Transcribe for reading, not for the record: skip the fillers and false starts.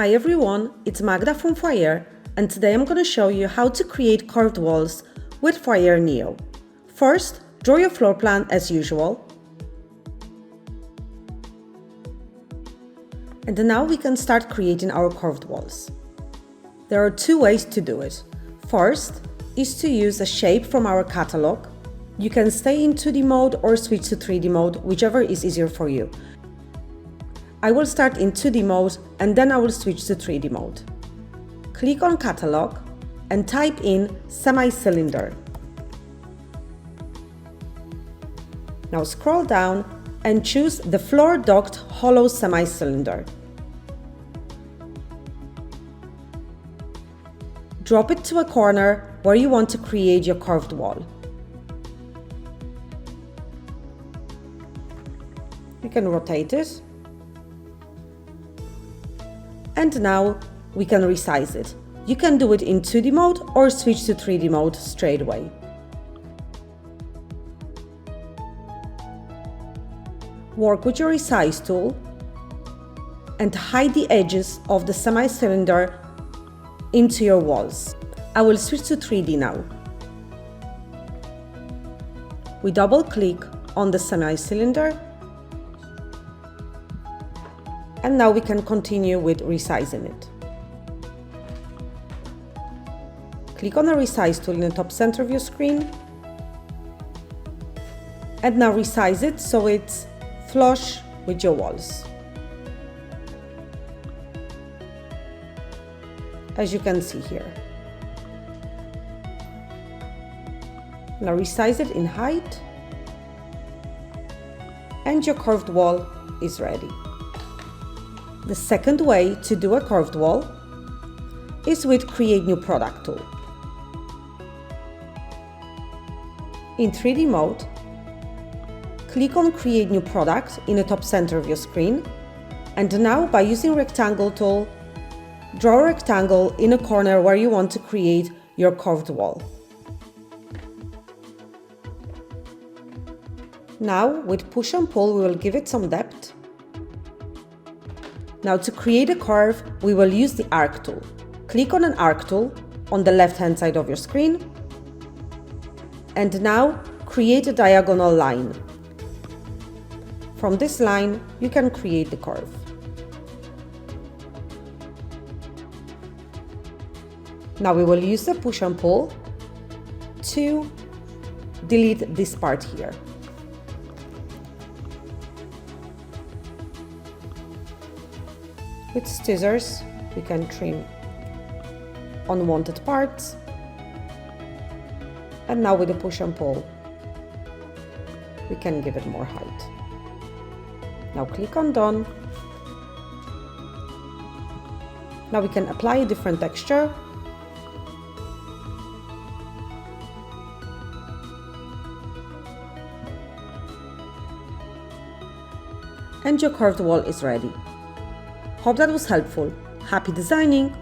Hi everyone, it's Magda from Foyr, and today I'm going to show you how to create curved walls with Foyr Neo. First, draw your floor plan as usual. And now we can start creating our curved walls. There are two ways to do it. First is to use a shape from our catalog. You can stay in 2D mode or switch to 3D mode, whichever is easier for you. I will start in 2D mode and then I will switch to 3D mode. Click on Catalog and type in semi-cylinder. Now scroll down and choose the floor docked hollow semi-cylinder. Drop it to a corner where you want to create your curved wall. You can rotate it. And now we can resize it. You can do it in 2D mode or switch to 3D mode straight away. Work with your resize tool and hide the edges of the semi-cylinder into your walls. I will switch to 3D now. We double click on the semi-cylinder. And now we can continue with resizing it. Click on the resize tool in the top center of your screen. And now resize it so it's flush with your walls. As you can see here. Now resize it in height. And your curved wall is ready. The second way to do a curved wall is with Create New Product tool. In 3D mode, click on Create New Product in the top center of your screen, and now by using Rectangle tool, draw a rectangle in a corner where you want to create your curved wall. Now with Push and Pull we will give it some depth. Now to create a curve, we will use the Arc tool. Click on an Arc tool on the left-hand side of your screen. And now create a diagonal line. From this line, you can create the curve. Now we will use the Push and Pull to delete this part here. With scissors, we can trim unwanted parts. And now with the Push and Pull, we can give it more height. Now click on Done. Now we can apply a different texture. And your curved wall is ready. Hope that was helpful. Happy designing!